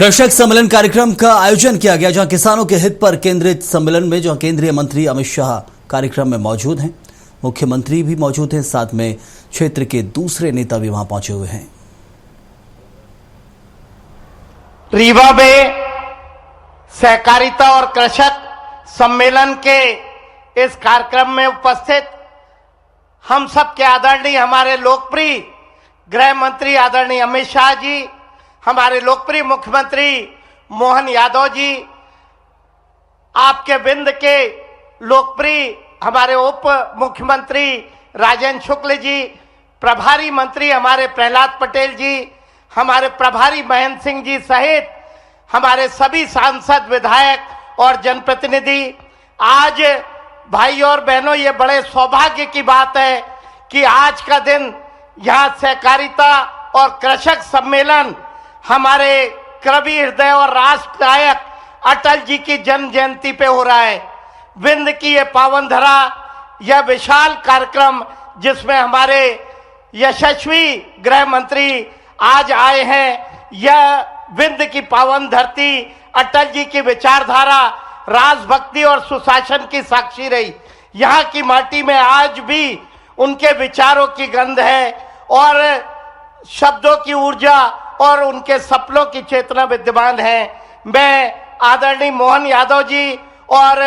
कृषक सम्मेलन कार्यक्रम का आयोजन किया गया, जहां किसानों के हित पर केंद्रित सम्मेलन में जहां केंद्रीय मंत्री अमित शाह कार्यक्रम में मौजूद हैं, मुख्यमंत्री भी मौजूद हैं, साथ में क्षेत्र के दूसरे नेता भी वहां पहुंचे हुए हैं। रीवा में सहकारिता और कृषक सम्मेलन के इस कार्यक्रम में उपस्थित हम सबके आदरणीय हमारे लोकप्रिय गृह मंत्री आदरणीय अमित शाह जी, हमारे लोकप्रिय मुख्यमंत्री मोहन यादव जी, आपके विंद के लोकप्रिय हमारे उप मुख्यमंत्री राजेंद्र शुक्ल जी, प्रभारी मंत्री हमारे प्रहलाद पटेल जी, हमारे प्रभारी महेंद्र सिंह जी सहित हमारे सभी सांसद, विधायक और जनप्रतिनिधि। आज भाई और बहनों, ये बड़े सौभाग्य की बात है कि आज का दिन यहाँ सहकारिता और कृषक सम्मेलन हमारे कवि हृदय और राष्ट्र नायक अटल जी की जन्म जयंती पे हो रहा है। विंध्य की ये पावन धरा, यह विशाल कार्यक्रम जिसमें हमारे यशस्वी गृह मंत्री आज आए हैं, यह विंध्य की पावन धरती अटल जी की विचारधारा, राजभक्ति और सुशासन की साक्षी रही। यहाँ की माटी में आज भी उनके विचारों की गंध है और शब्दों की ऊर्जा और उनके सपनों की चेतना विद्यमान है। मैं आदरणीय मोहन यादव जी और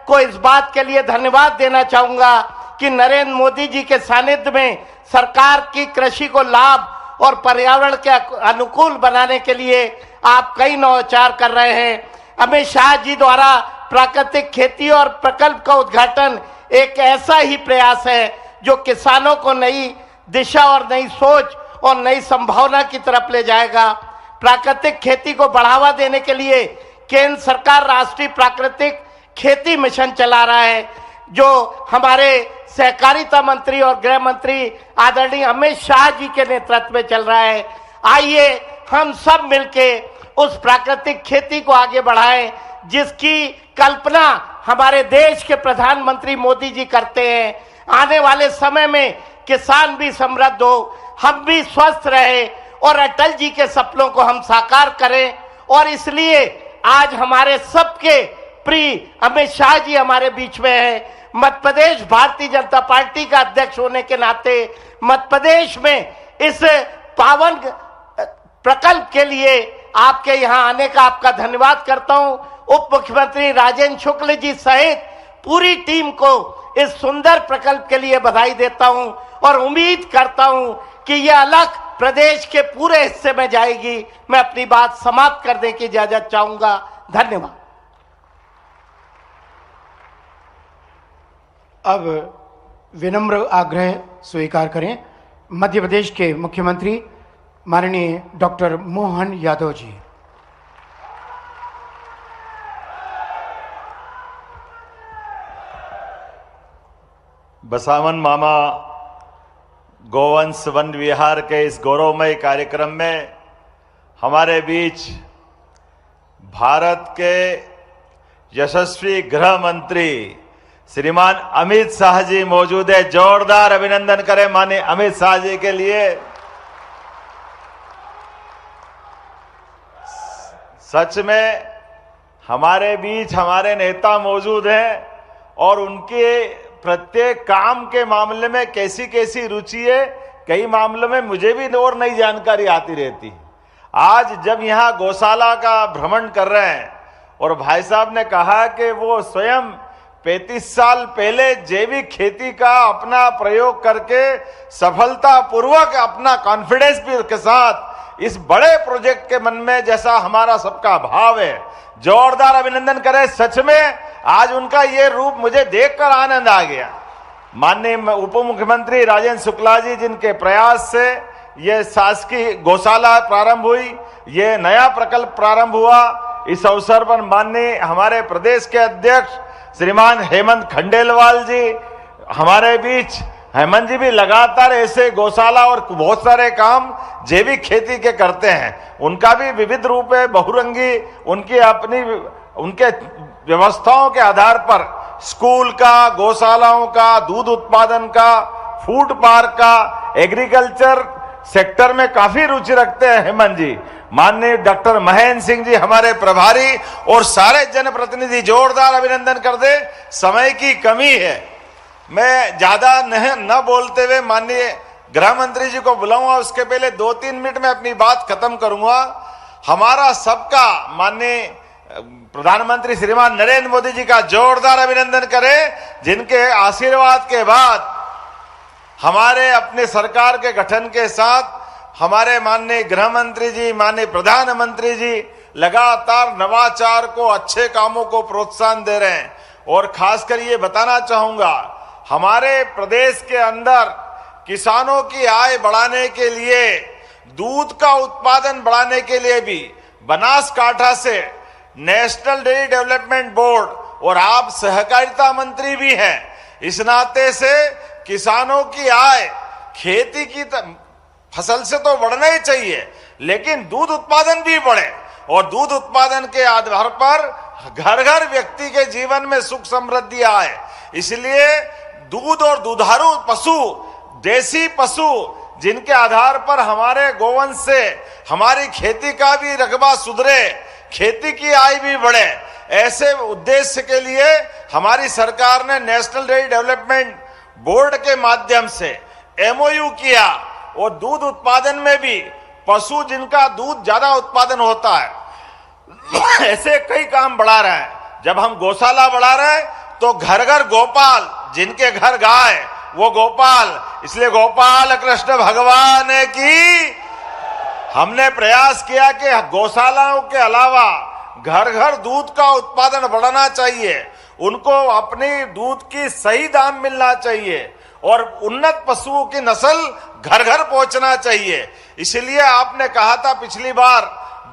को इस बात के लिए धन्यवाद देना चाहूंगा कि नरेंद्र मोदी जी के सानिध्य में सरकार की कृषि को लाभ और पर्यावरण के अनुकूल बनाने के लिए आप कई नवाचार कर रहे हैं। अमित शाह जी द्वारा प्राकृतिक खेती और प्रकल्प का उद्घाटन एक ऐसा ही प्रयास है जो किसानों को नई दिशा और नई सोच और नई संभावना की तरफ ले जाएगा। प्राकृतिक खेती को बढ़ावा देने के लिए केंद्र सरकार राष्ट्रीय प्राकृतिक खेती मिशन चला रहा है, जो हमारे सहकारिता मंत्री और गृह मंत्री आदरणीय अमित शाह जी के नेतृत्व में चल रहा है। आइए हम सब मिलके उस प्राकृतिक खेती को आगे बढ़ाएं जिसकी कल्पना हमारे देश के प्रधानमंत्री मोदी जी करते हैं। आने वाले समय में किसान भी समृद्ध हो, हम भी स्वस्थ रहे और अटल जी के सपनों को हम साकार करें। और इसलिए आज हमारे सबके प्रिय अमित शाह जी हमारे बीच में हैं। मध्य प्रदेश भारतीय जनता पार्टी का अध्यक्ष होने के नाते मध्य प्रदेश में इस पावन प्रकल्प के लिए आपके यहाँ आने का आपका धन्यवाद करता हूँ। उप मुख्यमंत्री राजेंद्र शुक्ल जी सहित पूरी टीम को इस सुंदर प्रकल्प के लिए बधाई देता हूँ और उम्मीद करता हूँ कि यह अलग प्रदेश के पूरे हिस्से में जाएगी। मैं अपनी बात समाप्त करने की इजाजत चाहूंगा। धन्यवाद। अब विनम्र आग्रह स्वीकार करें मध्य प्रदेश के मुख्यमंत्री माननीय डॉक्टर मोहन यादव जी। बसावन मामा गोवंश वन विहार के इस गौरवमय कार्यक्रम में हमारे बीच भारत के यशस्वी गृह मंत्री श्रीमान अमित शाह जी मौजूद है। जोरदार अभिनंदन करें माननीय अमित शाह जी के लिए। सच में हमारे बीच हमारे नेता मौजूद हैं और उनके प्रत्येक काम के मामले में कैसी कैसी रुचि है, कई मामलों में मुझे भी और नई जानकारी आती रहती। आज जब यहाँ गौशाला का भ्रमण कर रहे हैं और भाई साहब ने कहा कि वो स्वयं 35 साल पहले जैविक खेती का अपना प्रयोग करके सफलतापूर्वक अपना कॉन्फिडेंस भी के साथ इस बड़े प्रोजेक्ट के मन में जैसा हमारा सबका भाव है, जोरदार अभिनंदन करें। सच में आज उनका ये रूप मुझे देखकर आनंद आ गया। माननीय उप मुख्यमंत्री राजेंद्र शुक्ला जी जिनके प्रयास से ये शासकीय गौशाला प्रारंभ हुई, ये नया प्रकल्प प्रारंभ हुआ। इस अवसर पर माननीय हमारे प्रदेश के अध्यक्ष श्रीमान हेमंत खंडेलवाल जी हमारे बीच, हेमंत जी भी लगातार ऐसे गौशाला और बहुत सारे काम जैविक खेती के करते हैं। उनका भी विविध रूप है, बहुरंगी, उनकी अपनी उनके व्यवस्थाओं के आधार पर स्कूल का, गौशालाओं का, दूध उत्पादन का, फूड पार्क का, एग्रीकल्चर सेक्टर में काफी रुचि रखते हैं हेमंत जी, माननीय डॉक्टर महेंद्र सिंह जी हमारे प्रभारी और सारे जनप्रतिनिधि, जोरदार अभिनंदन कर दे। समय की कमी है, मैं ज्यादा न बोलते हुए माननीय गृह मंत्री जी को बुलाऊंगा, उसके पहले 2-3 मिनट में अपनी बात खत्म करूंगा। हमारा सबका माननीय प्रधानमंत्री श्रीमान नरेंद्र मोदी जी का जोरदार अभिनंदन करें, जिनके आशीर्वाद के बाद हमारे अपने सरकार के गठन के साथ हमारे माननीय गृह मंत्री जी, माननीय प्रधानमंत्री जी लगातार नवाचार को, अच्छे कामों को प्रोत्साहन दे रहे हैं। और खासकर ये बताना चाहूंगा, हमारे प्रदेश के अंदर किसानों की आय बढ़ाने के लिए, दूध का उत्पादन बढ़ाने के लिए भी बनासकांठा से नेशनल डेयरी डेवलपमेंट बोर्ड, और आप सहकारिता मंत्री भी हैं, इस नाते से किसानों की आय खेती की फसल से तो बढ़ना ही चाहिए, लेकिन दूध उत्पादन भी बढ़े, और दूध उत्पादन के आधार पर घर घर व्यक्ति के जीवन में सुख समृद्धि आए। इसलिए दूध और दुधारू पशु, देसी पशु, जिनके आधार पर हमारे गोवंश से हमारी खेती का भी रकबा सुधरे, खेती की आय भी बढ़े, ऐसे उद्देश्य के लिए हमारी सरकार ने नेशनल डेयरी डेवलपमेंट बोर्ड के माध्यम से एमओयू किया, और दूध उत्पादन में भी पशु जिनका दूध ज्यादा उत्पादन होता है, ऐसे कई काम बढ़ा रहे हैं। जब हम गौशाला बढ़ा रहे हैं तो घर घर गोपाल, जिनके घर गाय वो गोपाल, इसलिए गोपाल कृष्ण भगवान की हमने प्रयास किया कि गौशालाओं के अलावा घर घर दूध का उत्पादन बढ़ाना चाहिए, उनको अपनी दूध की सही दाम मिलना चाहिए, और उन्नत पशुओं की नस्ल घर घर पहुंचना चाहिए। इसलिए आपने कहा था पिछली बार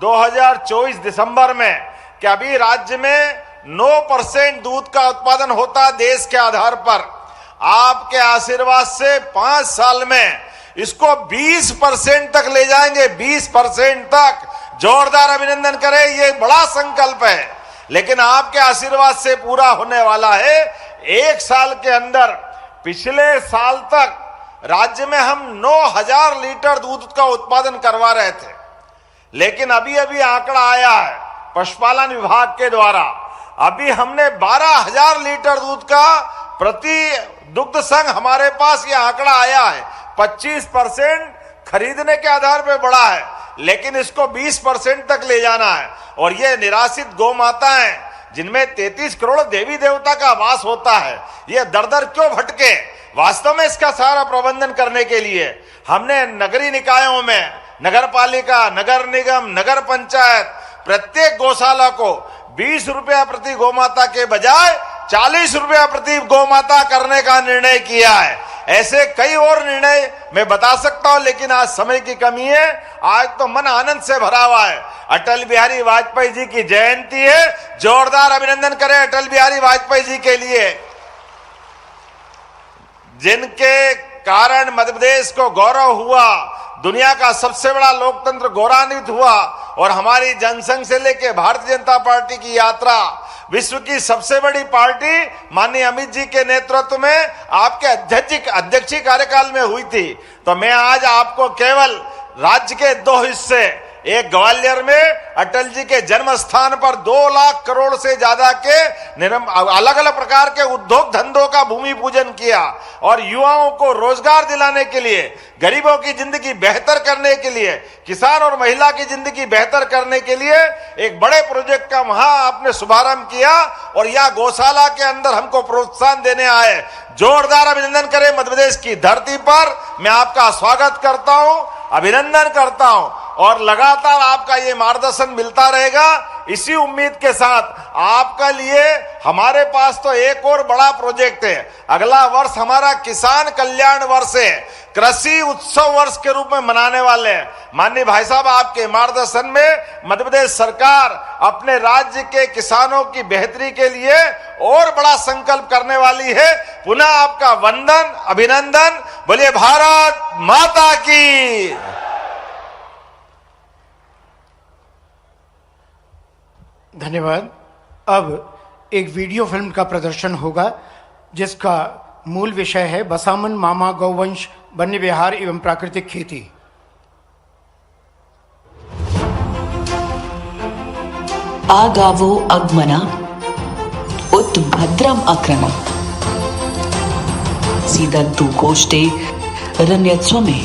2024 दिसंबर में कि अभी राज्य में 9% दूध का उत्पादन होता देश के आधार पर, आपके आशीर्वाद से 5 साल में इसको 20% तक ले जाएंगे, 20% तक। जोरदार अभिनंदन करें, ये बड़ा संकल्प है, लेकिन आपके आशीर्वाद से पूरा होने वाला है। 1 साल के अंदर, पिछले साल तक राज्य में हम 9000 लीटर दूध का उत्पादन करवा रहे थे, लेकिन अभी अभी आंकड़ा आया है पशुपालन विभाग के द्वारा, अभी हमने 12000 लीटर दूध का प्रति दुग्ध संघ, हमारे पास ये आंकड़ा आया है। 25% खरीदने के आधार पर बढ़ा है, लेकिन इसको 20% तक ले जाना है। और ये निराश्रित गौ माताएं, जिनमें 33 करोड़ देवी देवता का वास होता है, ये दर दर क्यों भटके? वास्तव में इसका सारा प्रबंधन करने के लिए हमने नगरीय निकायों में, नगर पालिका, नगर निगम, नगर पंचायत, प्रत्येक गौशाला को 20 रुपया प्रति गौमाता के बजाय 40 रुपया प्रति गौमाता करने का निर्णय किया है। ऐसे कई और निर्णय मैं बता सकता हूं, लेकिन आज समय की कमी है। आज तो मन आनंद से भरा हुआ है। अटल बिहारी वाजपेयी जी की जयंती है, जोरदार अभिनंदन करें अटल बिहारी वाजपेयी जी के लिए, जिनके कारण मध्य प्रदेश को गौरव हुआ, दुनिया का सबसे बड़ा लोकतंत्र गौरवान्वित हुआ, और हमारी जनसंघ से लेकर भारतीय जनता पार्टी की यात्रा विश्व की सबसे बड़ी पार्टी माननीय अमित जी के नेतृत्व में आपके अध्यक्षीय कार्यकाल में हुई थी। तो मैं आज आपको केवल राज्य के 2 हिस्से, एक ग्वालियर में अटल जी के जन्म स्थान पर 2 लाख करोड़ से ज्यादा के अलग अलग प्रकार के उद्योग धंधों का भूमि पूजन किया, और युवाओं को रोजगार दिलाने के लिए, गरीबों की जिंदगी बेहतर करने के लिए, किसान और महिला की जिंदगी बेहतर करने के लिए एक बड़े प्रोजेक्ट का वहां आपने शुभारंभ किया, और यह गौशाला के अंदर हमको प्रोत्साहन देने आए। जोरदार अभिनंदन करें। मध्य प्रदेश की धरती पर मैं आपका स्वागत करता हूं, अभिनंदन करता हूं, और लगातार आपका ये मार्गदर्शन मिलता रहेगा। इसी उम्मीद के साथ आपका लिए हमारे पास तो एक और बड़ा प्रोजेक्ट है। अगला वर्ष हमारा किसान कल्याण वर्ष है, कृषि उत्सव वर्ष के रूप में मनाने वाले हैं। माननीय भाई साहब, आपके मार्गदर्शन में मध्य प्रदेश सरकार अपने राज्य के किसानों की बेहतरी के लिए और बड़ा संकल्प करने वाली है। पुनः आपका वंदन, अभिनंदन। बोलिए भारत माता की। धन्यवाद। अब एक वीडियो फिल्म का प्रदर्शन होगा, जिसका मूल विषय है बसामन मामा गौवंश वन्य विहार एवं प्राकृतिक खेती। आगावो अग्मना उत भद्रम अक्रम सीदंतु कोष्टे रण्यत्वमे।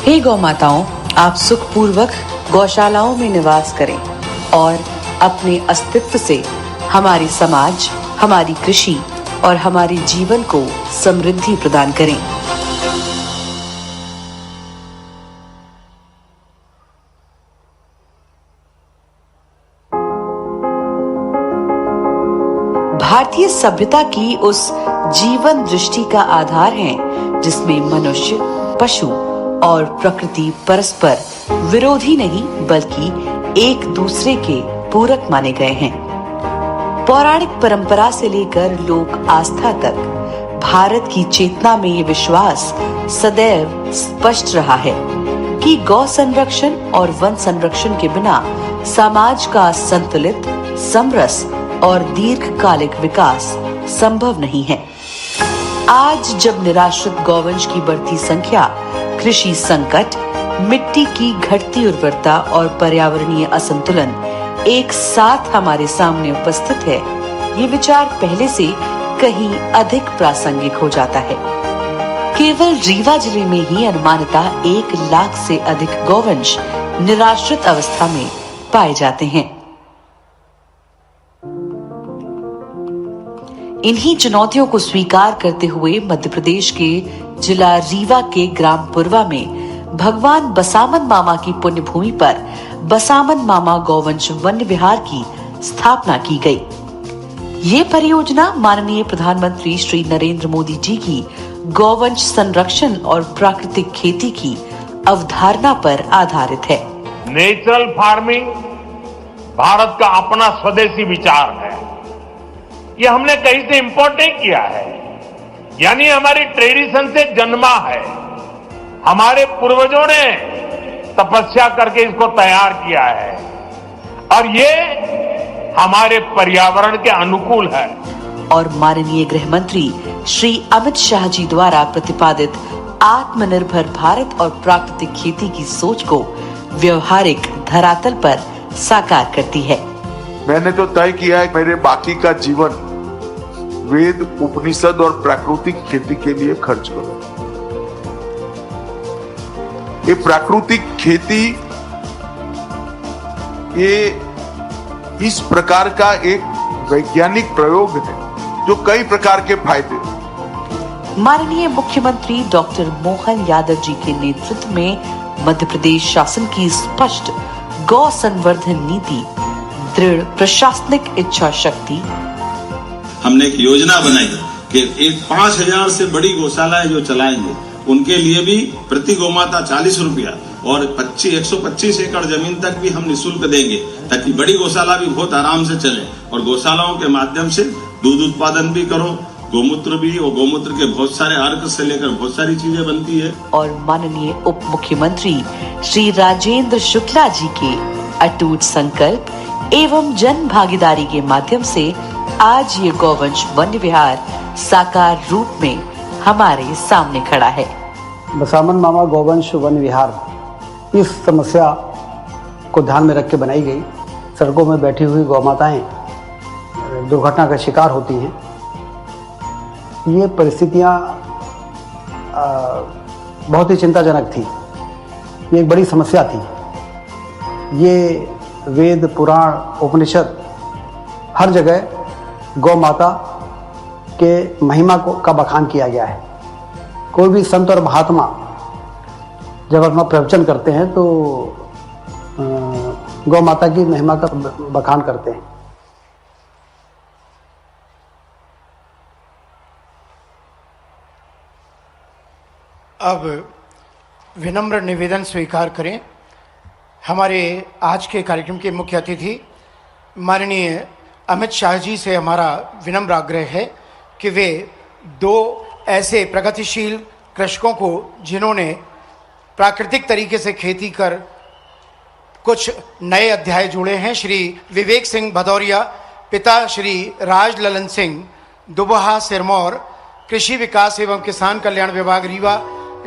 हे गौ माताओं, आप सुखपूर्वक गौशालाओं में निवास करें और अपने अस्तित्व से हमारी समाज, हमारी कृषि और हमारे जीवन को समृद्धि प्रदान करें। भारतीय सभ्यता की उस जीवन दृष्टि का आधार है जिसमें मनुष्य, पशु और प्रकृति परस्पर विरोधी नहीं बल्कि एक दूसरे के पूरक माने गए हैं। पौराणिक परंपरा से लेकर लोक आस्था तक भारत की चेतना में ये विश्वास सदैव स्पष्ट रहा है कि गौ संरक्षण और वन संरक्षण के बिना समाज का संतुलित, समरस और दीर्घकालिक विकास संभव नहीं है। आज जब निराश्रित गौवंश की बढ़ती संख्या, कृषि संकट, मिट्टी की घटती उर्वरता और पर्यावरणीय असंतुलन एक साथ हमारे सामने उपस्थित है, ये विचार पहले से कहीं अधिक प्रासंगिक हो जाता है। केवल रीवा जिले में ही अनुमानतः 1 लाख से अधिक गौवंश निराश्रित अवस्था में पाए जाते हैं। इन्हीं चुनौतियों को स्वीकार करते हुए मध्य प्रदेश के जिला रीवा के ग्राम पुरवा में भगवान बसामन मामा की पुण्य भूमि पर बसामन मामा गौवंश वन्य विहार की स्थापना की गई। ये परियोजना माननीय प्रधानमंत्री श्री नरेंद्र मोदी जी की गौवंश संरक्षण और प्राकृतिक खेती की अवधारणा पर आधारित है। नेचुरल फार्मिंग भारत का अपना स्वदेशी विचार है। ये हमने कहीं से इंपोर्ट नहीं किया है, यानी हमारी ट्रेडिशन से जन्मा है। हमारे पूर्वजों ने तपस्या करके इसको तैयार किया है और ये हमारे पर्यावरण के अनुकूल है। और माननीय गृह मंत्री श्री अमित शाह जी द्वारा प्रतिपादित आत्मनिर्भर भारत और प्राकृतिक खेती की सोच को व्यवहारिक धरातल पर साकार करती है। मैंने तो तय किया है मेरे बाकी का जीवन वेद, उपनिषद और प्राकृतिक खेती के लिए खर्च करूं। ये प्राकृतिक खेती ये इस प्रकार का एक वैज्ञानिक प्रयोग है जो कई प्रकार के फायदे। माननीय मुख्यमंत्री डॉक्टर मोहन यादव जी के नेतृत्व में मध्य प्रदेश शासन की स्पष्ट गौ संवर्धन नीति, दृढ़ प्रशासनिक इच्छा शक्ति, हमने एक योजना बनाई कि एक 5000 से बड़ी गौशालाएं जो चलाएंगे उनके लिए भी प्रति गौमाता 40 रुपया और 125 एकड़ जमीन तक भी हम निःशुल्क देंगे ताकि बड़ी गौशाला भी बहुत आराम से चले और गौशालाओं के माध्यम से दूध उत्पादन भी करो, गोमूत्र भी, और गोमूत्र के बहुत सारे अर्क से लेकर बहुत सारी चीजें बनती है। और माननीय उप मुख्यमंत्री श्री राजेंद्र शुक्ला जी के अटूट संकल्प एवं जन भागीदारी के माध्यम से आज ये गौवंश वन्य विहार साकार रूप में हमारे सामने खड़ा है। बसामन मामा गौवंश वन विहार इस समस्या को ध्यान में रख के बनाई गई। सड़कों में बैठी हुई गौमाताएं दुर्घटना का शिकार होती हैं। ये परिस्थितियां बहुत ही चिंताजनक थी। ये एक बड़ी समस्या थी। ये वेद, पुराण, उपनिषद हर जगह गौ माता के महिमा का बखान किया गया है। कोई भी संत और महात्मा जब अपना प्रवचन करते हैं तो गौ माता की महिमा का बखान करते हैं। अब विनम्र निवेदन स्वीकार करें। हमारे आज के कार्यक्रम के मुख्य अतिथि माननीय अमित शाह जी से हमारा विनम्र आग्रह है कि वे 2 ऐसे प्रगतिशील कृषकों को जिन्होंने प्राकृतिक तरीके से खेती कर कुछ नए अध्याय जुड़े हैं, श्री विवेक सिंह भदौरिया, पिता श्री राज ललन सिंह, दुबहा सिरमौर, कृषि विकास एवं किसान कल्याण विभाग रीवा,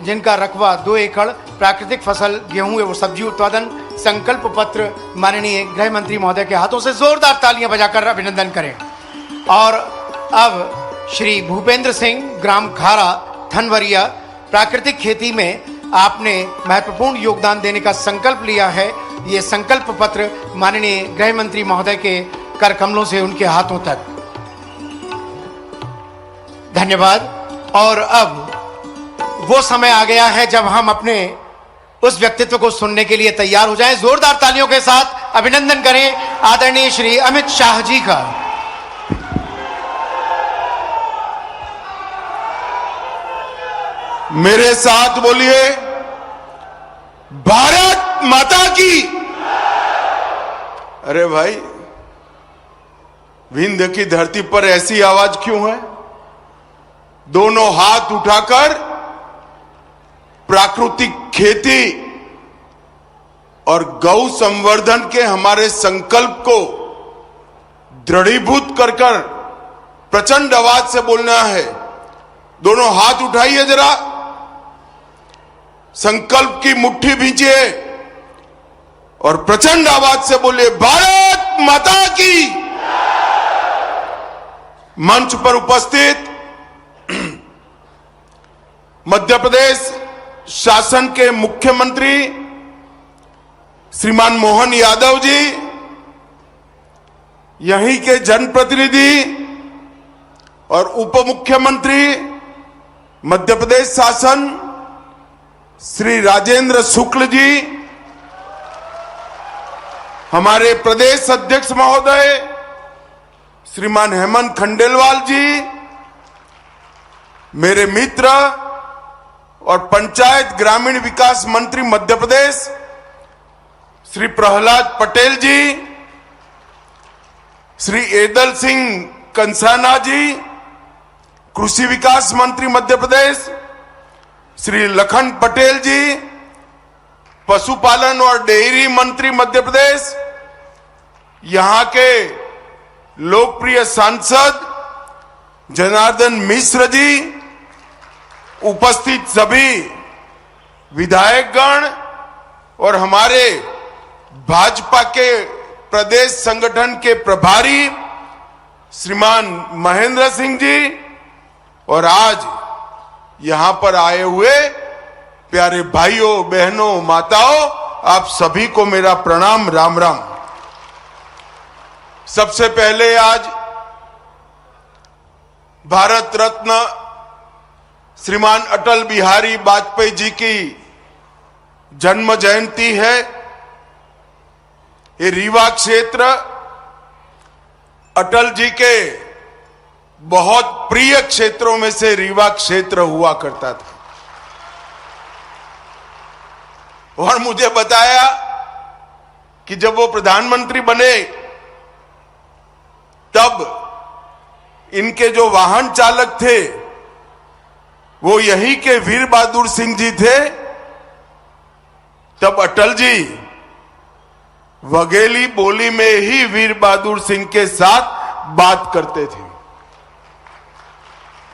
जिनका रकबा 2 एकड़ प्राकृतिक फसल गेहूं एवं सब्जी उत्पादन संकल्प पत्र माननीय गृह मंत्री महोदय के हाथों से जोरदार तालियां बजाकर अभिनंदन करें। और अब श्री भूपेंद्र सिंह ग्राम खारा थनवरिया, प्राकृतिक खेती में आपने महत्वपूर्ण योगदान देने का संकल्प लिया है। ये संकल्प पत्र माननीय गृह मंत्री महोदय के कर कमलों से उनके हाथों तक। धन्यवाद। और अब वो समय आ गया है जब हम अपने उस व्यक्तित्व को सुनने के लिए तैयार हो जाएं। जोरदार तालियों के साथ अभिनंदन करें आदरणीय श्री अमित शाह जी का। मेरे साथ बोलिए, भारत माता की। अरे भाई, विंध्य की धरती पर ऐसी आवाज क्यों है? दोनों हाथ उठाकर प्राकृतिक खेती और गौ संवर्धन के हमारे संकल्प को दृढ़ीभूत कर प्रचंड आवाज से बोलना है। दोनों हाथ उठाइए जरा, संकल्प की मुट्ठी भींचिए और प्रचंड आवाज से बोलिए, भारत माता की। मंच पर उपस्थित मध्य प्रदेश शासन के मुख्यमंत्री श्रीमान मोहन यादव जी, यहीं के जनप्रतिनिधि और उप मुख्यमंत्री मध्य प्रदेश शासन श्री राजेंद्र शुक्ल जी, हमारे प्रदेश अध्यक्ष महोदय श्रीमान हेमंत खंडेलवाल जी, मेरे मित्र और पंचायत ग्रामीण विकास मंत्री मध्य प्रदेश श्री प्रहलाद पटेल जी, श्री एदल सिंह कंसाना जी, कृषि विकास मंत्री मध्य प्रदेश श्री लखन पटेल जी, पशुपालन और डेयरी मंत्री मध्य प्रदेश, यहां के लोकप्रिय सांसद जनार्दन मिश्र जी, उपस्थित सभी विधायकगण और हमारे भाजपा के प्रदेश संगठन के प्रभारी श्रीमान महेंद्र सिंह जी, और आज यहां पर आए हुए प्यारे भाइयों बहनों माताओं, आप सभी को मेरा प्रणाम, राम राम। सबसे पहले आज भारत रत्न श्रीमान अटल बिहारी वाजपेयी जी की जन्म जयंती है। ये रीवा क्षेत्र अटल जी के बहुत प्रिय क्षेत्रों में से रीवा क्षेत्र हुआ करता था। और मुझे बताया कि जब वो प्रधानमंत्री बने तब इनके जो वाहन चालक थे वो यही के वीर बहादुर सिंह जी थे। तब अटल जी वघेली बोली में ही वीर बहादुर सिंह के साथ बात करते थे।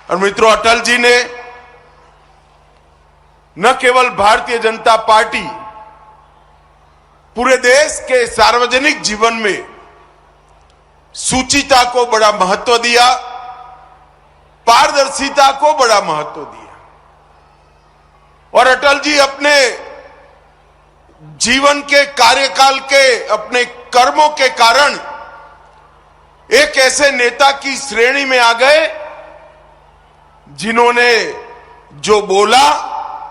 और मित्रों, अटल जी ने न केवल भारतीय जनता पार्टी, पूरे देश के सार्वजनिक जीवन में शुचिता को बड़ा महत्व दिया, पारदर्शिता को बड़ा महत्व दिया। और अटल जी अपने जीवन के कार्यकाल के अपने कर्मों के कारण एक ऐसे नेता की श्रेणी में आ गए जिन्होंने जो बोला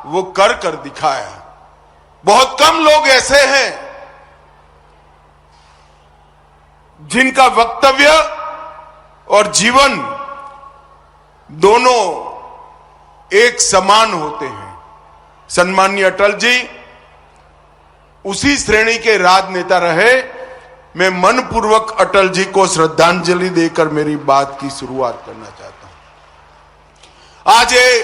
वो कर दिखाया। बहुत कम लोग ऐसे हैं जिनका वक्तव्य और जीवन दोनों एक समान होते हैं। सम्माननीय अटल जी उसी श्रेणी के राजनेता रहे। मैं मनपूर्वक अटल जी को श्रद्धांजलि देकर मेरी बात की शुरुआत करना चाहता हूं। आज ये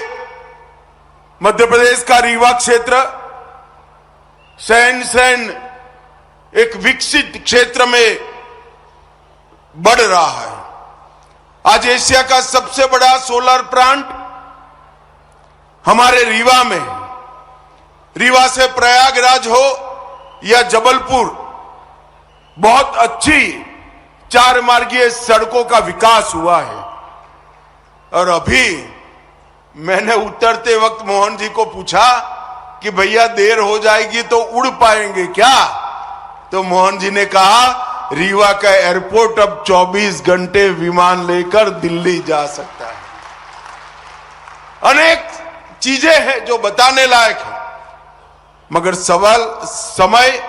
मध्य प्रदेश का रीवा क्षेत्र सहन एक विकसित क्षेत्र में बढ़ रहा है। आज एशिया का सबसे बड़ा सोलर प्लांट हमारे रीवा में है। रीवा से प्रयागराज हो या जबलपुर, बहुत अच्छी 4 मार्गीय सड़कों का विकास हुआ है। और अभी मैंने उतरते वक्त मोहन जी को पूछा कि भैया देर हो जाएगी तो उड़ पाएंगे क्या? तो मोहन जी ने कहा रीवा का एयरपोर्ट अब 24 घंटे विमान लेकर दिल्ली जा सकता है। अनेक चीजें हैं जो बताने लायक है, मगर समय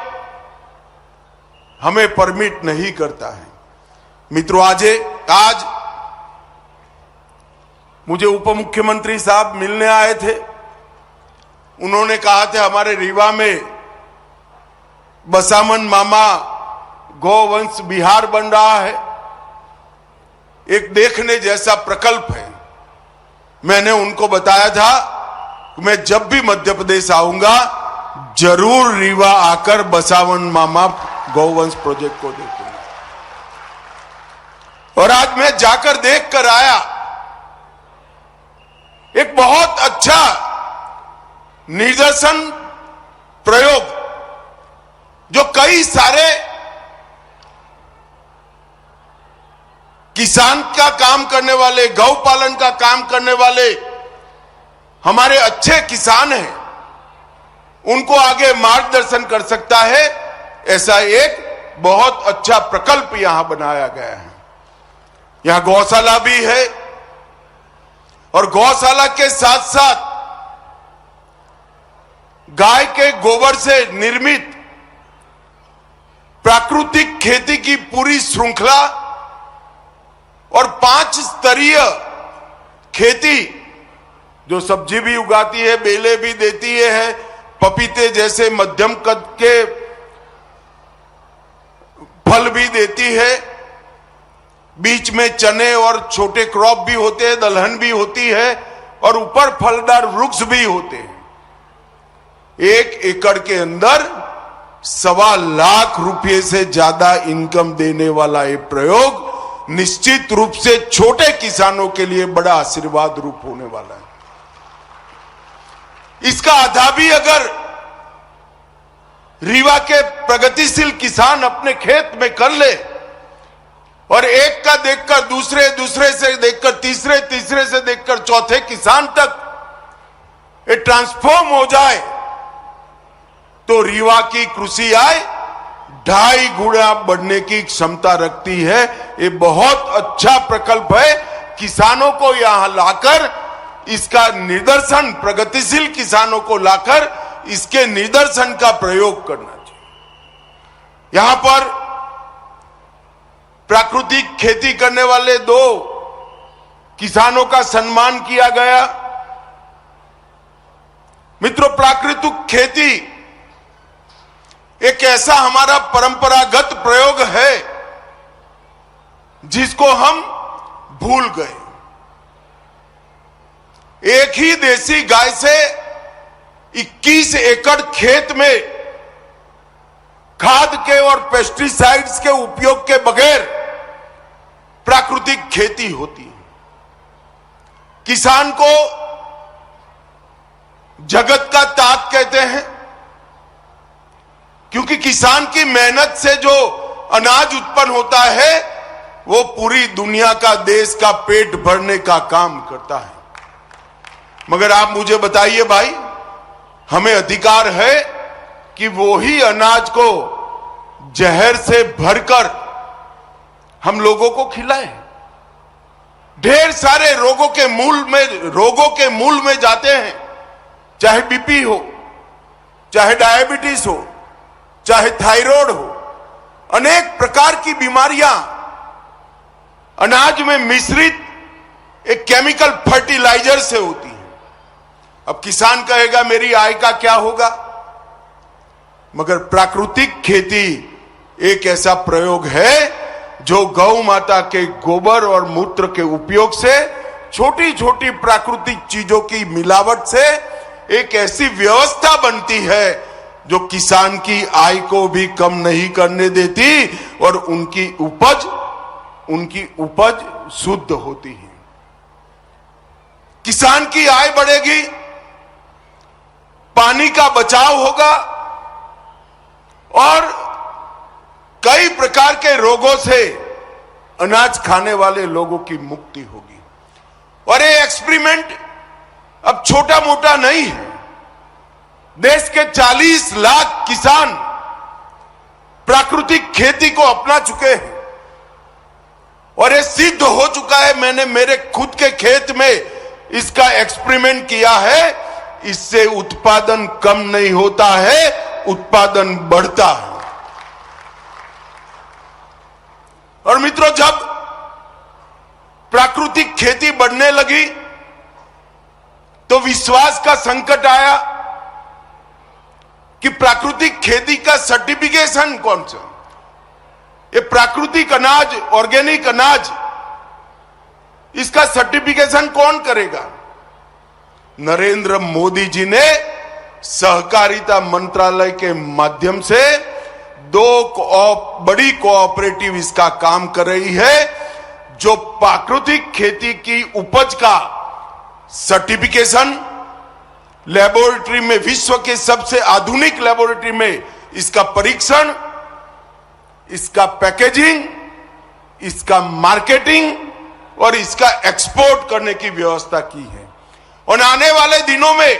हमें परमिट नहीं करता है। मित्रों, आज मुझे उप मुख्यमंत्री साहब मिलने आए थे। उन्होंने कहा था हमारे रीवा में बसामन मामा गौवंश विहार बन रहा है, एक देखने जैसा प्रकल्प है। मैंने उनको बताया था कि मैं जब भी मध्य प्रदेश आऊंगा जरूर रीवा आकर बसावन मामा गौवंश प्रोजेक्ट को देखूंगा। और आज मैं जाकर देख कर आया, एक बहुत अच्छा निदर्शन प्रयोग जो कई सारे किसान का काम करने वाले, गौ पालन का काम करने वाले हमारे अच्छे किसान हैं, उनको आगे मार्गदर्शन कर सकता है। ऐसा एक बहुत अच्छा प्रकल्प यहां बनाया गया है। यहां गौशाला भी है और गौशाला के साथ साथ गाय के गोबर से निर्मित प्राकृतिक खेती की पूरी श्रृंखला और 5 स्तरीय खेती, जो सब्जी भी उगाती है, बेले भी देती है, पपीते जैसे मध्यम कद के फल भी देती है, बीच में चने और छोटे क्रॉप भी होते हैं, दलहन भी होती है और ऊपर फलदार वृक्ष भी होते हैं। 1 एकड़ के अंदर 1.25 लाख रुपए से ज्यादा इनकम देने वाला ये प्रयोग निश्चित रूप से छोटे किसानों के लिए बड़ा आशीर्वाद रूप होने वाला है। इसका आधा भी अगर रीवा के प्रगतिशील किसान अपने खेत में कर ले और एक का देखकर दूसरे, दूसरे से देखकर तीसरे, तीसरे से देखकर चौथे किसान तक ये ट्रांसफॉर्म हो जाए, तो रीवा की कृषि आय 2.5 गुना बढ़ने की क्षमता रखती है। ये बहुत अच्छा प्रकल्प है। किसानों को यहां लाकर इसका निदर्शन, प्रगतिशील किसानों को लाकर इसके निदर्शन का प्रयोग करना चाहिए। यहां पर प्राकृतिक खेती करने वाले 2 किसानों का सम्मान किया गया। मित्रों, प्राकृतिक खेती एक ऐसा हमारा परंपरागत प्रयोग है जिसको हम भूल गए। एक ही देसी गाय से 21 एकड़ खेत में खाद के और पेस्टिसाइड्स के उपयोग के बगैर प्राकृतिक खेती होती है। किसान को जगत का ताज कहते हैं, क्योंकि किसान की मेहनत से जो अनाज उत्पन्न होता है वो पूरी दुनिया का, देश का पेट भरने का काम करता है। मगर आप मुझे बताइए भाई, हमें अधिकार है कि वो ही अनाज को जहर से भरकर हम लोगों को खिलाएं। ढेर सारे रोगों के मूल में जाते हैं, चाहे बीपी हो, चाहे डायबिटीज हो, चाहे थायराइड हो, अनेक प्रकार की बीमारियां अनाज में मिश्रित एक केमिकल फर्टिलाइजर से होती है। अब किसान कहेगा मेरी आय का क्या होगा? मगर प्राकृतिक खेती एक ऐसा प्रयोग है जो गौ माता के गोबर और मूत्र के उपयोग से, छोटी छोटी प्राकृतिक चीजों की मिलावट से एक ऐसी व्यवस्था बनती है जो किसान की आय को भी कम नहीं करने देती और उनकी उपज शुद्ध होती है। किसान की आय बढ़ेगी, पानी का बचाव होगा और कई प्रकार के रोगों से अनाज खाने वाले लोगों की मुक्ति होगी। और ये एक्सपेरिमेंट अब छोटा मोटा नहीं है। देश के 40 लाख किसान प्राकृतिक खेती को अपना चुके हैं और ये सिद्ध हो चुका है। मैंने मेरे खुद के खेत में इसका एक्सपेरिमेंट किया है। इससे उत्पादन कम नहीं होता है, उत्पादन बढ़ता है। और मित्रों, जब प्राकृतिक खेती बढ़ने लगी तो विश्वास का संकट आया कि प्राकृतिक खेती का सर्टिफिकेशन कौन सा, ये प्राकृतिक अनाज, ऑर्गेनिक अनाज, इसका सर्टिफिकेशन कौन करेगा? नरेंद्र मोदी जी ने सहकारिता मंत्रालय के माध्यम से 2 बड़ी कोऑपरेटिव इसका काम कर रही है, जो प्राकृतिक खेती की उपज का सर्टिफिकेशन लेबोरेटरी में, विश्व के सबसे आधुनिक लेबोरेटरी में इसका परीक्षण, इसका पैकेजिंग, इसका मार्केटिंग और इसका एक्सपोर्ट करने की व्यवस्था की है। और आने वाले दिनों में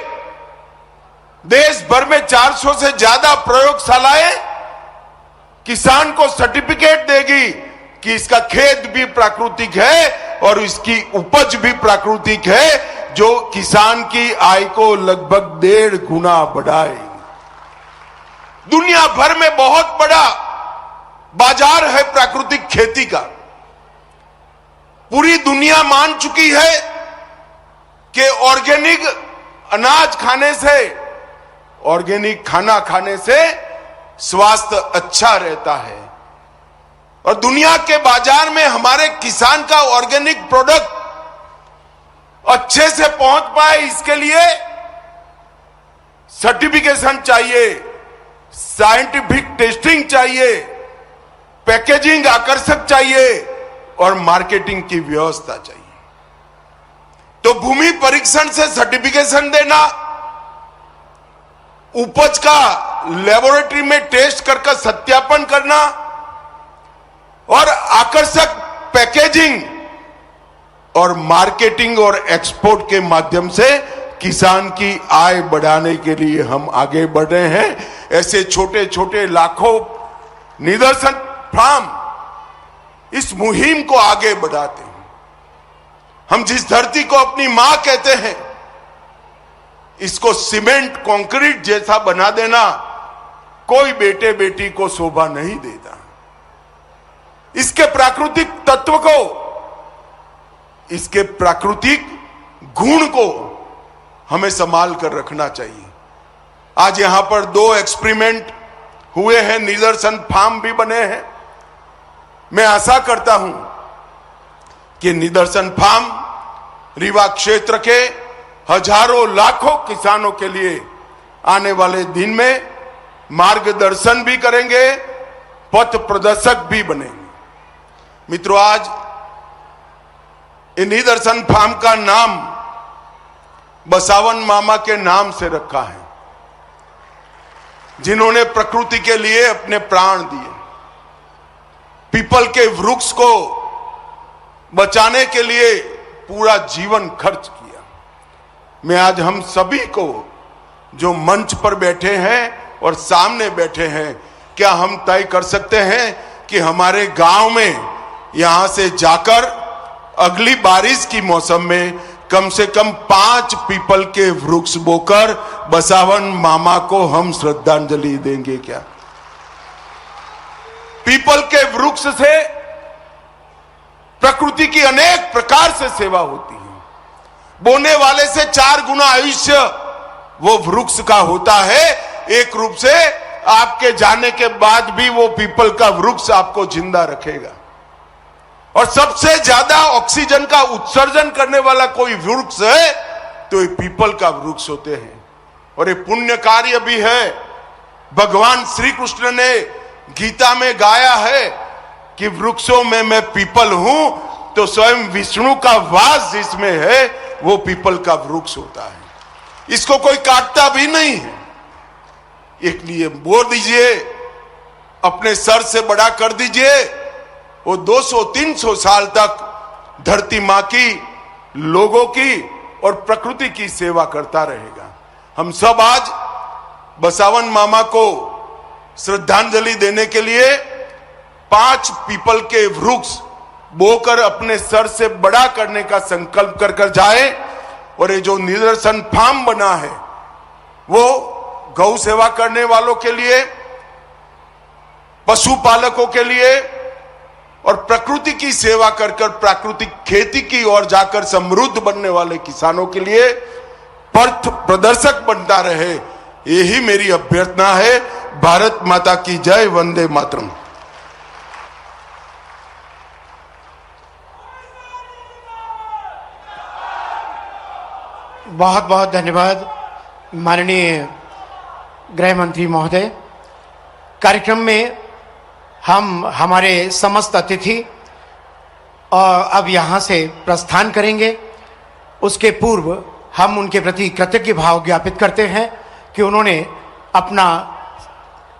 देश भर में 400 से ज्यादा प्रयोगशालाएं किसान को सर्टिफिकेट देगी कि इसका खेत भी प्राकृतिक है और इसकी उपज भी प्राकृतिक है, जो किसान की आय को लगभग 1.5 गुना बढ़ाएगी। दुनिया भर में बहुत बड़ा बाजार है प्राकृतिक खेती का। पूरी दुनिया मान चुकी है कि ऑर्गेनिक अनाज खाने से, ऑर्गेनिक खाना खाने से स्वास्थ्य अच्छा रहता है। और दुनिया के बाजार में हमारे किसान का ऑर्गेनिक प्रोडक्ट अच्छे से पहुंच पाए, इसके लिए सर्टिफिकेशन चाहिए, साइंटिफिक टेस्टिंग चाहिए, पैकेजिंग आकर्षक चाहिए और मार्केटिंग की व्यवस्था चाहिए। तो भूमि परीक्षण से सर्टिफिकेशन देना, उपज का लेबोरेटरी में टेस्ट करके सत्यापन करना और आकर्षक पैकेजिंग और मार्केटिंग और एक्सपोर्ट के माध्यम से किसान की आय बढ़ाने के लिए हम आगे बढ़ रहे हैं। ऐसे छोटे छोटे लाखों निदर्शन फार्म इस मुहिम को आगे बढ़ाते हैं। हम जिस धरती को अपनी मां कहते हैं, इसको सीमेंट कंक्रीट जैसा बना देना कोई बेटे बेटी को शोभा नहीं देता। इसके प्राकृतिक तत्व को, इसके प्राकृतिक गुण को हमें संभाल कर रखना चाहिए। आज यहां पर 2 एक्सपेरिमेंट हुए हैं, निदर्शन फार्म भी बने हैं। मैं आशा करता हूं कि निदर्शन फार्म रीवा क्षेत्र के हजारों लाखों किसानों के लिए आने वाले दिन में मार्गदर्शन भी करेंगे, पथ प्रदर्शक भी बनेंगे। मित्रों, आज इन निदर्शन फार्म का नाम बसावन मामा के नाम से रखा है, जिन्होंने प्रकृति के लिए अपने प्राण दिए, पीपल के वृक्ष को बचाने के लिए पूरा जीवन खर्च किया। मैं आज हम सभी को, जो मंच पर बैठे हैं और सामने बैठे हैं, क्या हम तय कर सकते हैं कि हमारे गांव में यहां से जाकर अगली बारिश की मौसम में कम से कम 5 पीपल के वृक्ष बोकर बसावन मामा को हम श्रद्धांजलि देंगे? क्या पीपल के वृक्ष से प्रकृति की अनेक प्रकार से सेवा होती है। बोने वाले से 4 गुना आयुष्य वो वृक्ष का होता है। एक रूप से आपके जाने के बाद भी वो पीपल का वृक्ष आपको जिंदा रखेगा। और सबसे ज्यादा ऑक्सीजन का उत्सर्जन करने वाला कोई वृक्ष है तो ये पीपल का वृक्ष होते हैं। और ये पुण्य कार्य भी है। भगवान श्री कृष्ण ने गीता में गाया है कि वृक्षों में मैं पीपल हूं, तो स्वयं विष्णु का वास जिसमें है वो पीपल का वृक्ष होता है। इसको कोई काटता भी नहीं है। एक लिए बोल दीजिए, अपने सर से बड़ा कर दीजिए। वो 200-300 साल तक धरती मां की, लोगों की और प्रकृति की सेवा करता रहेगा। हम सब आज बसावन मामा को श्रद्धांजलि देने के लिए 5 पीपल के वृक्ष बोकर अपने सर से बड़ा करने का संकल्प कर जाए। और ये जो निदर्शन फार्म बना है वो गौ सेवा करने वालों के लिए, पशुपालकों के लिए और प्रकृति की सेवा कर प्राकृतिक खेती की ओर जाकर समृद्ध बनने वाले किसानों के लिए पथ प्रदर्शक बनता रहे, यही मेरी अभ्यर्थना है। भारत माता की जय, वंदे मातरम। बहुत बहुत धन्यवाद माननीय गृह मंत्री महोदय। कार्यक्रम में हम हमारे समस्त अतिथि अब यहाँ से प्रस्थान करेंगे। उसके पूर्व हम उनके प्रति कृतज्ञ भाव ज्ञापित करते हैं कि उन्होंने अपना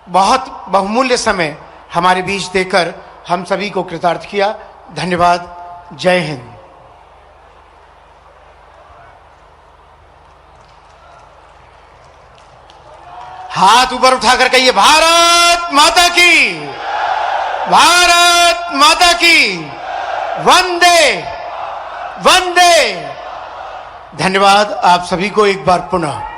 बहुत बहुमूल्य समय हमारे बीच देकर हम सभी को कृतार्थ किया। धन्यवाद। जय हिंद। हाथ ऊपर उठाकर कहिए, भारत माता की, भारत माता की, वंदे वंदे। धन्यवाद आप सभी को एक बार पुनः।